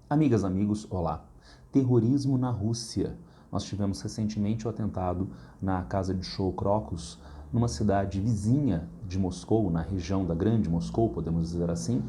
Amigas, amigos, olá. Terrorismo na Rússia. Nós tivemos recentemente o atentado na casa de show Crocus, numa cidade vizinha de Moscou, na região da Grande Moscou, podemos dizer assim,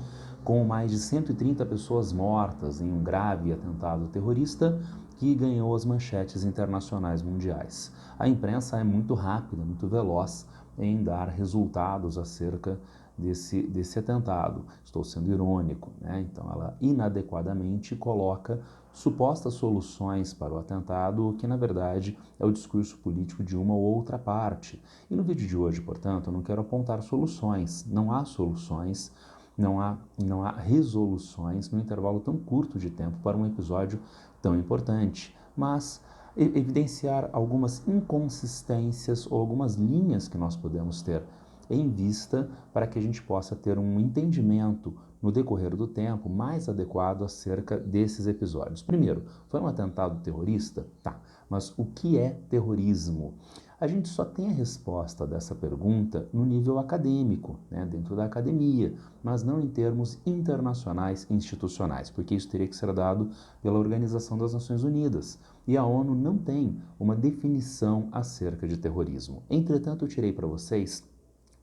com mais de 130 pessoas mortas em um grave atentado terrorista que ganhou as manchetes internacionais mundiais. A imprensa é muito rápida, muito veloz em dar resultados acerca desse atentado. Estou sendo irônico, né? Então ela inadequadamente coloca supostas soluções para o atentado, que na verdade é o discurso político de uma ou outra parte. E no vídeo de hoje, portanto, eu não quero apontar soluções. Não há soluções, não há resoluções no intervalo tão curto de tempo para um episódio tão importante. Mas evidenciar algumas inconsistências ou algumas linhas que nós podemos ter em vista para que a gente possa ter um entendimento no decorrer do tempo mais adequado acerca desses episódios. Primeiro, foi um atentado terrorista? Tá, mas o que é terrorismo? A gente só tem a resposta dessa pergunta no nível acadêmico, né, dentro da academia, mas não em termos internacionais e institucionais, porque isso teria que ser dado pela Organização das Nações Unidas. E a ONU não tem uma definição acerca de terrorismo. Entretanto, eu tirei para vocês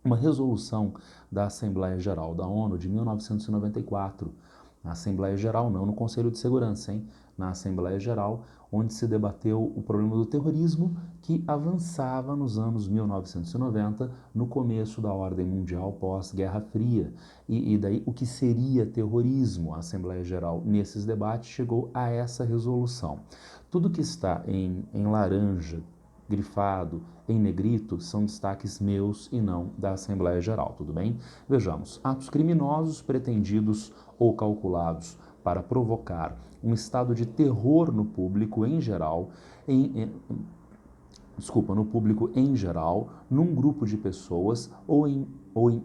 uma resolução da Assembleia Geral da ONU de 1994. Na Assembleia Geral, não no Conselho de Segurança, hein? Na Assembleia Geral, onde se debateu o problema do terrorismo que avançava nos anos 1990, no começo da ordem mundial pós-Guerra Fria. E daí, o que seria terrorismo? A Assembleia Geral, nesses debates, chegou a essa resolução. Tudo que está em laranja, grifado, em negrito, são destaques meus e não da Assembleia Geral, tudo bem? Vejamos, atos criminosos pretendidos ou calculados para provocar um estado de terror no público em geral, no público em geral, num grupo de pessoas ou em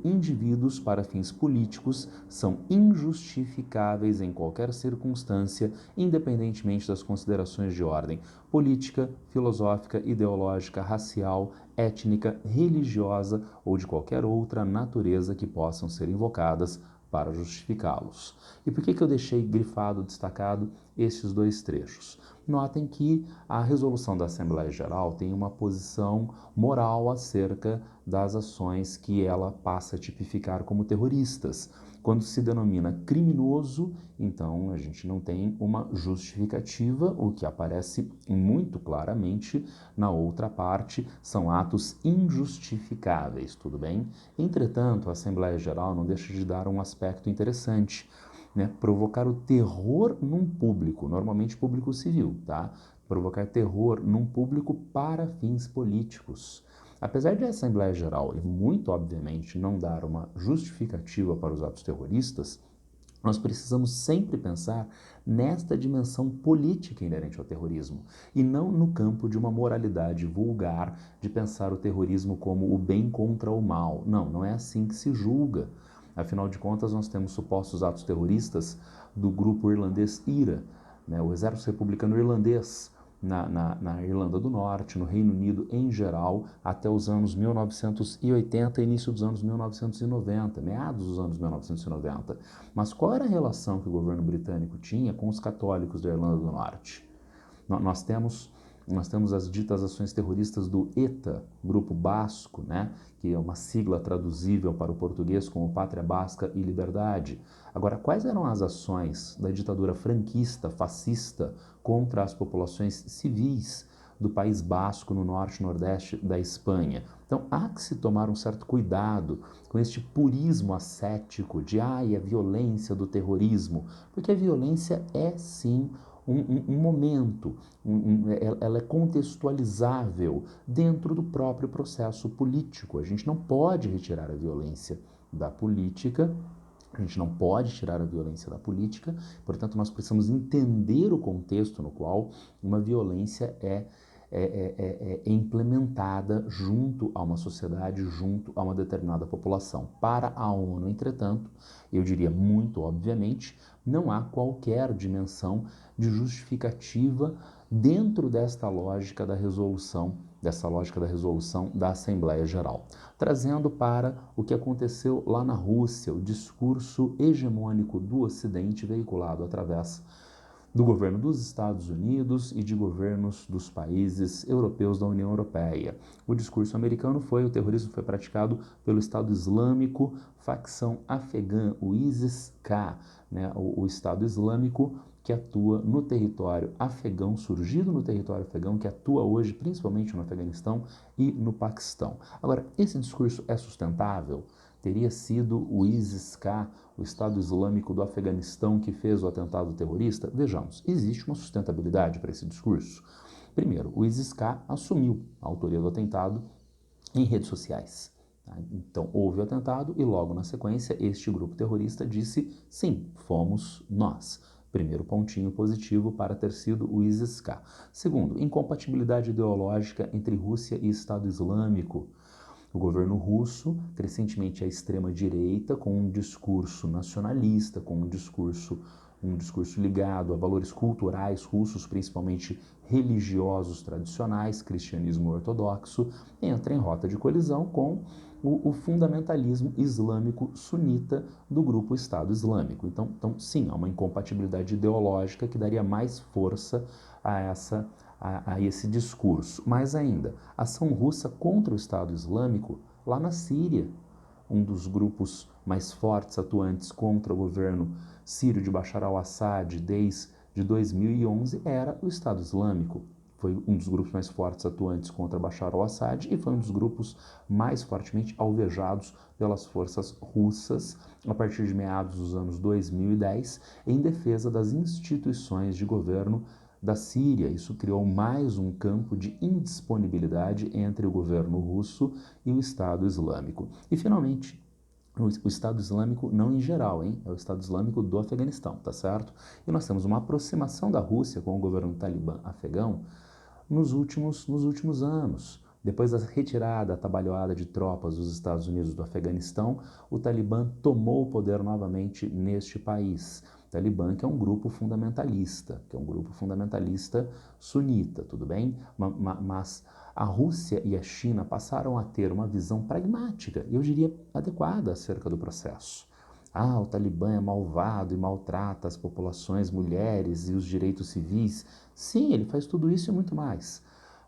indivíduos para fins políticos, são injustificáveis em qualquer circunstância, independentemente das considerações de ordem política, filosófica, ideológica, racial, étnica, religiosa ou de qualquer outra natureza que possam ser invocadas para justificá-los. E por que eu deixei grifado, destacado esses dois trechos? Notem que a resolução da Assembleia Geral tem uma posição moral acerca das ações que ela passa a tipificar como terroristas. Quando se denomina criminoso, então a gente não tem uma justificativa, o que aparece muito claramente na outra parte, são atos injustificáveis, tudo bem? Entretanto, a Assembleia Geral não deixa de dar um aspecto interessante, né? Provocar o terror num público, normalmente público civil, tá? Provocar terror num público para fins políticos. Apesar de a Assembleia Geral, e muito obviamente, não dar uma justificativa para os atos terroristas, nós precisamos sempre pensar nesta dimensão política inerente ao terrorismo e não no campo de uma moralidade vulgar de pensar o terrorismo como o bem contra o mal. Não, não é assim que se julga. Afinal de contas, nós temos supostos atos terroristas do grupo irlandês IRA, né, o Exército Republicano Irlandês, na Irlanda do Norte, no Reino Unido em geral, até os anos 1980, início dos anos 1990, meados dos anos 1990. Mas qual era a relação que o governo britânico tinha com os católicos da Irlanda do Norte? Nós temos as ditas ações terroristas do ETA, Grupo Basco, né, que é uma sigla traduzível para o português como Pátria Basca e Liberdade. Agora, quais eram as ações da ditadura franquista, fascista, contra as populações civis do País Basco, no norte e nordeste da Espanha? Então, há que se tomar um certo cuidado com este purismo ascético de a violência do terrorismo, porque a violência é sim um momento, ela é contextualizável dentro do próprio processo político. A gente não pode retirar a violência da política, a gente não pode tirar a violência da política, portanto, nós precisamos entender o contexto no qual uma violência é implementada junto a uma sociedade, junto a uma determinada população. Para a ONU, entretanto, eu diria muito obviamente, não há qualquer dimensão de justificativa dentro desta lógica da resolução, da Assembleia Geral. Trazendo para o que aconteceu lá na Rússia, o discurso hegemônico do Ocidente veiculado através do governo dos Estados Unidos e de governos dos países europeus da União Europeia. O discurso americano foi: o terrorismo foi praticado pelo Estado Islâmico, facção afegã, o ISIS-K, né, o Estado Islâmico que atua no território afegão, surgido no território afegão, que atua hoje principalmente no Afeganistão e no Paquistão. Agora, esse discurso é sustentável? Teria sido o ISIS-K, o Estado Islâmico do Afeganistão, que fez o atentado terrorista? Vejamos, existe uma sustentabilidade para esse discurso. Primeiro, o ISIS-K assumiu a autoria do atentado em redes sociais. Então, houve o atentado e logo na sequência este grupo terrorista disse: sim, fomos nós. Primeiro pontinho positivo para ter sido o ISIS-K. Segundo, incompatibilidade ideológica entre Rússia e Estado Islâmico. O governo russo, crescentemente à extrema-direita, com um discurso nacionalista, com um discurso ligado a valores culturais russos, principalmente religiosos tradicionais, cristianismo ortodoxo, entra em rota de colisão com o fundamentalismo islâmico sunita do grupo Estado Islâmico. Então, sim, há uma incompatibilidade ideológica que daria mais força a esse discurso. Mais ainda, a ação russa contra o Estado Islâmico lá na Síria, um dos grupos mais fortes atuantes contra o governo sírio de Bashar al-Assad desde 2011 era o Estado Islâmico. Foi um dos grupos mais fortes atuantes contra Bashar al-Assad e foi um dos grupos mais fortemente alvejados pelas forças russas a partir de meados dos anos 2010 em defesa das instituições de governo da Síria. Isso criou mais um campo de indisponibilidade entre o governo russo e o Estado Islâmico. E, finalmente, o Estado Islâmico não em geral, hein? É o Estado Islâmico do Afeganistão, tá certo? E nós temos uma aproximação da Rússia com o governo talibã afegão nos últimos anos. Depois da retirada atabalhoada de tropas dos Estados Unidos do Afeganistão, o Talibã tomou o poder novamente neste país. O Talibã, que é um grupo fundamentalista, sunita, tudo bem? Mas a Rússia e a China passaram a ter uma visão pragmática, eu diria adequada acerca do processo. O Talibã é malvado e maltrata as populações, mulheres e os direitos civis. Sim, ele faz tudo isso e muito mais.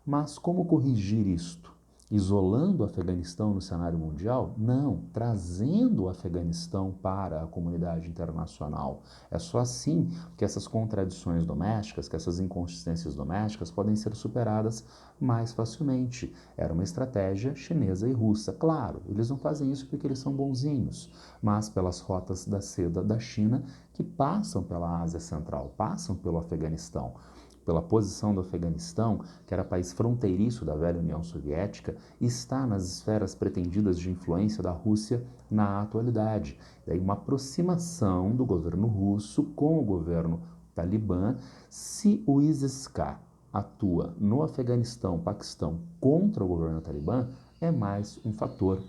Mas como corrigir isto? Isolando o Afeganistão no cenário mundial? Não, trazendo o Afeganistão para a comunidade internacional. É só assim que essas contradições domésticas, que essas inconsistências domésticas podem ser superadas mais facilmente. Era uma estratégia chinesa e russa. Claro, eles não fazem isso porque eles são bonzinhos, mas pelas rotas da seda da China que passam pela Ásia Central, passam pelo Afeganistão. Pela posição do Afeganistão, que era país fronteiriço da velha União Soviética, está nas esferas pretendidas de influência da Rússia na atualidade. Daí uma aproximação do governo russo com o governo talibã. Se o ISIS-K atua no Afeganistão, Paquistão, contra o governo talibã, é mais um fator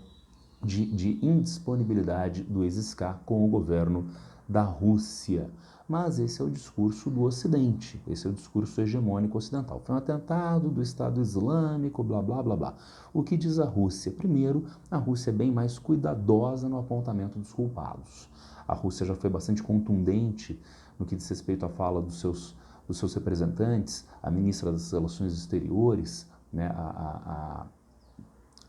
de indisponibilidade do ISIS-K com o governo da Rússia. Mas esse é o discurso do Ocidente, esse é o discurso hegemônico ocidental. Foi um atentado do Estado Islâmico, blá, blá, blá, blá. O que diz a Rússia? Primeiro, a Rússia é bem mais cuidadosa no apontamento dos culpados. A Rússia já foi bastante contundente no que diz respeito à fala dos seus representantes, a ministra das Relações Exteriores, né,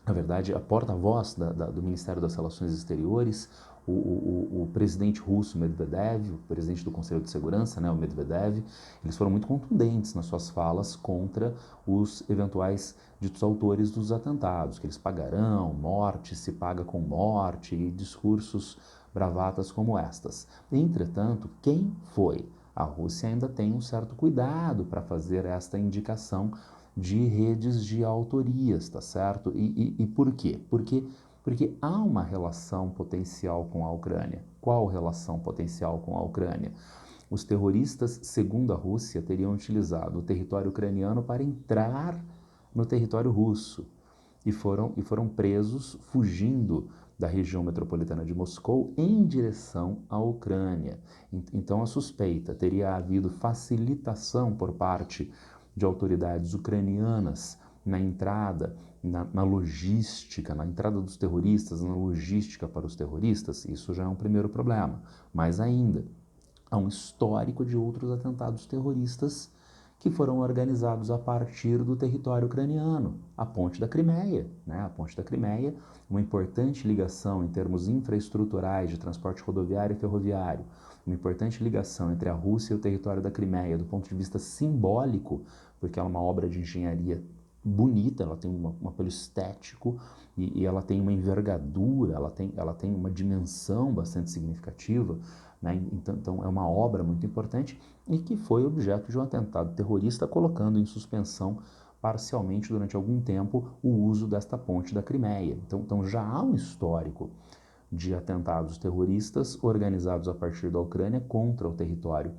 na verdade, a porta-voz do Ministério das Relações Exteriores, o presidente russo Medvedev, o presidente do Conselho de Segurança, né, o Medvedev, eles foram muito contundentes nas suas falas contra os eventuais ditos autores dos atentados, que eles pagarão, morte se paga com morte, e discursos bravatas como estas. Entretanto, quem foi? A Rússia ainda tem um certo cuidado para fazer esta indicação de redes de autorias, tá certo? E por quê? Porque há uma relação potencial com a Ucrânia. Qual relação potencial com a Ucrânia? Os terroristas, segundo a Rússia, teriam utilizado o território ucraniano para entrar no território russo e foram presos fugindo da região metropolitana de Moscou em direção à Ucrânia. Então a suspeita teria havido facilitação por parte de autoridades ucranianas na entrada, na logística, na entrada dos terroristas, na logística para os terroristas. Isso já é um primeiro problema. Mais ainda, há um histórico de outros atentados terroristas que foram organizados a partir do território ucraniano, a Ponte da Crimeia, né? A Ponte da Crimeia, uma importante ligação em termos infraestruturais de transporte rodoviário e ferroviário, uma importante ligação entre a Rússia e o território da Crimeia do ponto de vista simbólico, porque ela é uma obra de engenharia bonita, ela tem um apelo estético e ela tem uma envergadura, ela tem uma dimensão bastante significativa, né? Então é uma obra muito importante e que foi objeto de um atentado terrorista, colocando em suspensão parcialmente durante algum tempo o uso desta ponte da Crimeia. Então já há um histórico de atentados terroristas organizados a partir da Ucrânia contra o território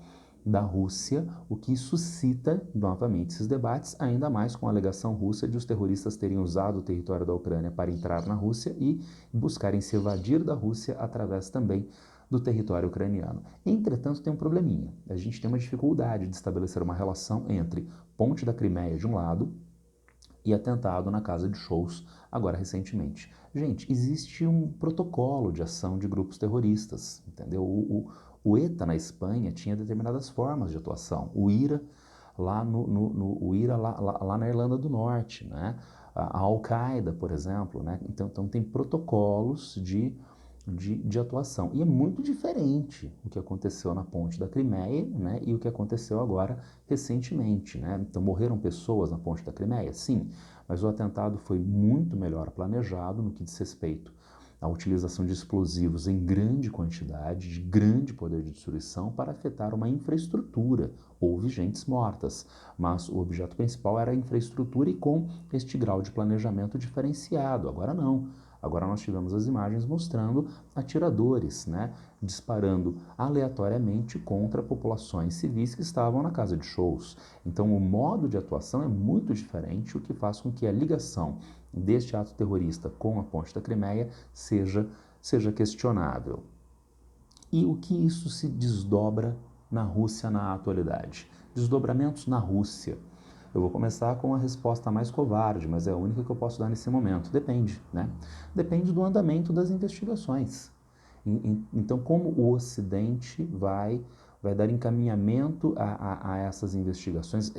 da Rússia, o que suscita novamente esses debates, ainda mais com a alegação russa de os terroristas terem usado o território da Ucrânia para entrar na Rússia e buscarem se evadir da Rússia através também do território ucraniano. Entretanto, tem um probleminha. A gente tem uma dificuldade de estabelecer uma relação entre Ponte da Crimeia de um lado e atentado na casa de shows agora recentemente. Gente, existe um protocolo de ação de grupos terroristas, entendeu? O ETA na Espanha tinha determinadas formas de atuação. O IRA lá na Irlanda do Norte, né? A Al-Qaeda, por exemplo, né? Então tem protocolos de atuação. E é muito diferente o que aconteceu na Ponte da Crimeia, né, e o que aconteceu agora recentemente, né? Então morreram pessoas na Ponte da Crimeia? Sim, mas o atentado foi muito melhor planejado no que diz respeito à utilização de explosivos em grande quantidade, de grande poder de destruição para afetar uma infraestrutura. Houve gentes mortas, mas o objeto principal era a infraestrutura e com este grau de planejamento diferenciado. Agora não. Agora nós tivemos as imagens mostrando atiradores, né, disparando aleatoriamente contra populações civis que estavam na casa de shows. Então o modo de atuação é muito diferente, o que faz com que a ligação deste ato terrorista com a Ponte da Crimeia seja questionável. E o que isso se desdobra na Rússia na atualidade? Desdobramentos na Rússia. Eu vou começar com a resposta mais covarde, mas é a única que eu posso dar nesse momento. Depende, né? Depende do andamento das investigações. Então, como o Ocidente vai dar encaminhamento a essas investigações,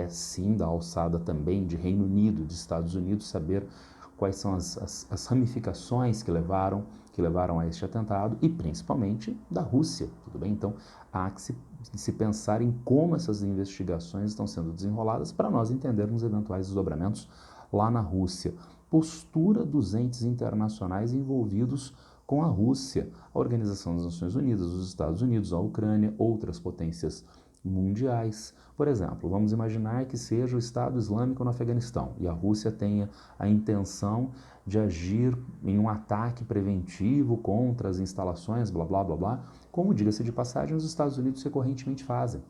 sim da alçada também de Reino Unido, de Estados Unidos, saber quais são as ramificações que levaram a este atentado e principalmente da Rússia, tudo bem? Então, há que se pensar em como essas investigações estão sendo desenroladas para nós entendermos eventuais desdobramentos lá na Rússia. Postura dos entes internacionais envolvidos com a Rússia, a Organização das Nações Unidas, os Estados Unidos, a Ucrânia, outras potências mundiais. Por exemplo, vamos imaginar que seja o Estado Islâmico no Afeganistão e a Rússia tenha a intenção de agir em um ataque preventivo contra as instalações, blá, blá, blá, blá, como, diga-se de passagem, os Estados Unidos recorrentemente fazem.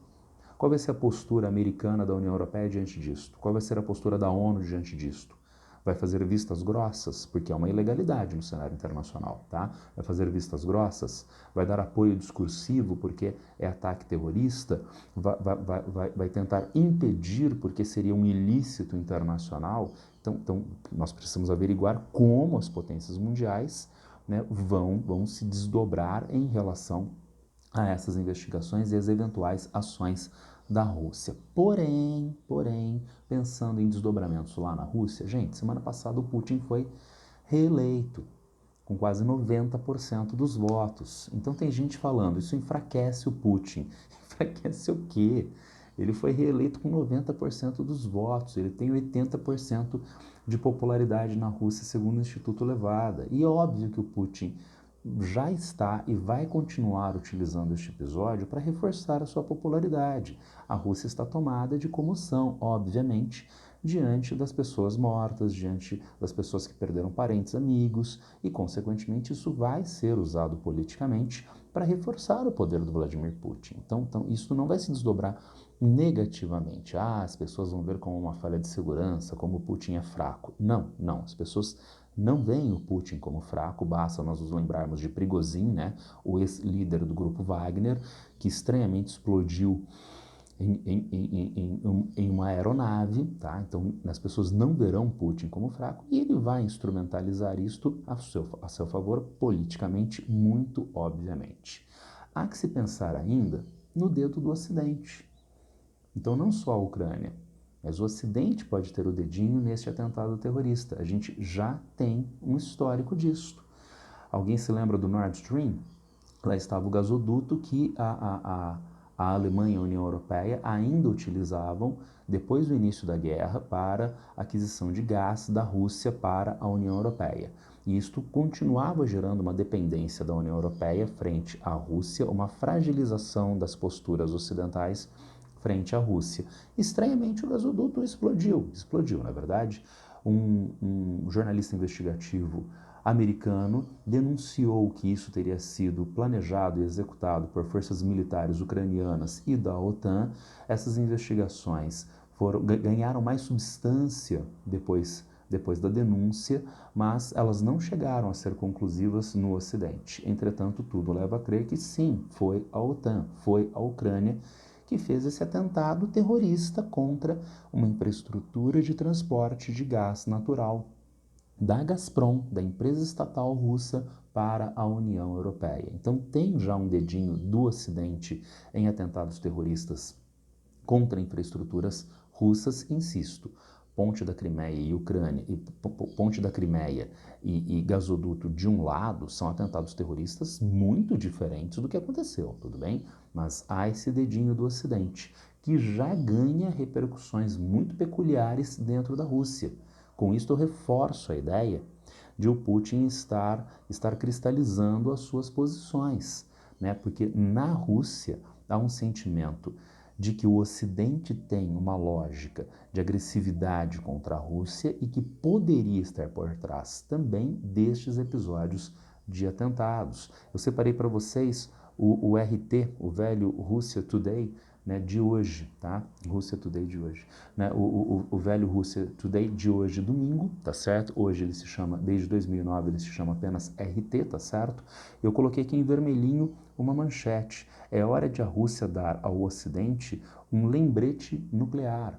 Qual vai ser a postura americana da União Europeia diante disto? Qual vai ser a postura da ONU diante disto? Vai fazer vistas grossas, porque é uma ilegalidade no cenário internacional, tá? Vai fazer vistas grossas, vai dar apoio discursivo, porque é ataque terrorista, vai tentar impedir, porque seria um ilícito internacional. Então nós precisamos averiguar como as potências mundiais, né, vão se desdobrar em relação a essas investigações e as eventuais ações da Rússia. Porém, pensando em desdobramentos lá na Rússia, gente, semana passada o Putin foi reeleito com quase 90% dos votos. Então tem gente falando, isso enfraquece o Putin. Enfraquece o quê? Ele foi reeleito com 90% dos votos, ele tem 80% de popularidade na Rússia, segundo o Instituto Levada. E é óbvio que o Putin já está e vai continuar utilizando este episódio para reforçar a sua popularidade. A Rússia está tomada de comoção, obviamente, diante das pessoas mortas, diante das pessoas que perderam parentes, amigos, e, consequentemente, isso vai ser usado politicamente para reforçar o poder do Vladimir Putin. Então isso não vai se desdobrar negativamente. As pessoas vão ver como uma falha de segurança, como o Putin é fraco. Não, as pessoas não veem o Putin como fraco, basta nós nos lembrarmos de Prigozhin, né, o ex-líder do grupo Wagner, que estranhamente explodiu em uma aeronave, tá? Então as pessoas não verão Putin como fraco e ele vai instrumentalizar isto a seu favor politicamente, muito obviamente. Há que se pensar ainda no dedo do Ocidente. Então, não só a Ucrânia, mas o Ocidente pode ter o dedinho neste atentado terrorista. A gente já tem um histórico disso. Alguém se lembra do Nord Stream? Lá estava o gasoduto que a Alemanha e a União Europeia ainda utilizavam depois do início da guerra para aquisição de gás da Rússia para a União Europeia. E isto continuava gerando uma dependência da União Europeia frente à Rússia, uma fragilização das posturas ocidentais frente à Rússia. Estranhamente, o gasoduto explodiu, na verdade. Um jornalista investigativo americano denunciou que isso teria sido planejado e executado por forças militares ucranianas e da OTAN. Essas investigações ganharam mais substância depois da denúncia, mas elas não chegaram a ser conclusivas no Ocidente. Entretanto, tudo leva a crer que sim, foi a OTAN, foi a Ucrânia que fez esse atentado terrorista contra uma infraestrutura de transporte de gás natural da Gazprom, da empresa estatal russa, para a União Europeia. Então tem já um dedinho do Ocidente em atentados terroristas contra infraestruturas russas, insisto. Ponte da Crimeia e Ucrânia, Ponte da Crimeia e gasoduto de um lado são atentados terroristas muito diferentes do que aconteceu, tudo bem? Mas há esse dedinho do Ocidente, que já ganha repercussões muito peculiares dentro da Rússia. Com isso eu reforço a ideia de o Putin estar cristalizando as suas posições, né? Porque na Rússia há um sentimento de que o Ocidente tem uma lógica de agressividade contra a Rússia e que poderia estar por trás também destes episódios de atentados. Eu separei para vocês o RT, o velho Russia Today, né, de hoje, tá? Russia Today de hoje. Né? O velho Russia Today de hoje, domingo, tá certo? Hoje ele se chama, desde 2009, ele se chama apenas RT, tá certo? Eu coloquei aqui em vermelhinho uma manchete. É hora de a Rússia dar ao Ocidente um lembrete nuclear.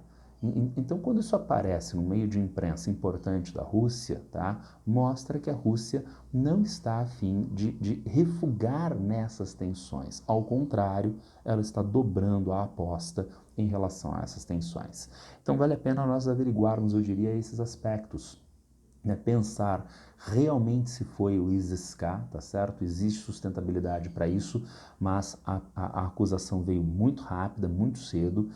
Então, quando isso aparece no meio de imprensa importante da Rússia, tá, mostra que a Rússia não está a fim de refugar nessas tensões. Ao contrário, ela está dobrando a aposta em relação a essas tensões. Então, vale a pena nós averiguarmos, eu diria, esses aspectos. Né, pensar realmente se foi o ISIS-K, tá certo? Existe sustentabilidade para isso, mas a acusação veio muito rápida, muito cedo.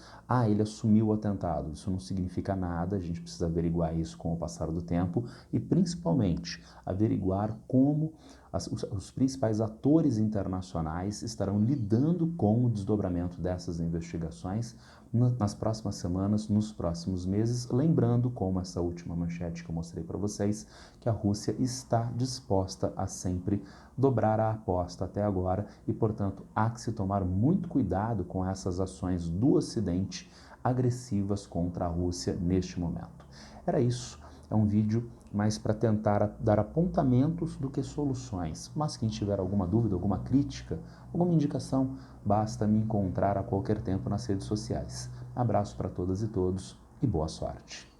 Ele assumiu o atentado. Isso não significa nada, a gente precisa averiguar isso com o passar do tempo e, principalmente, averiguar como os principais atores internacionais estarão lidando com o desdobramento dessas investigações nas próximas semanas, nos próximos meses, lembrando, como essa última manchete que eu mostrei para vocês, que a Rússia está disposta a sempre dobrar a aposta até agora e, portanto, há que se tomar muito cuidado com essas ações do Ocidente agressivas contra a Rússia neste momento. Era isso. É um vídeo mais para tentar dar apontamentos do que soluções. Mas quem tiver alguma dúvida, alguma crítica, alguma indicação, basta me encontrar a qualquer tempo nas redes sociais. Abraço para todas e todos e boa sorte.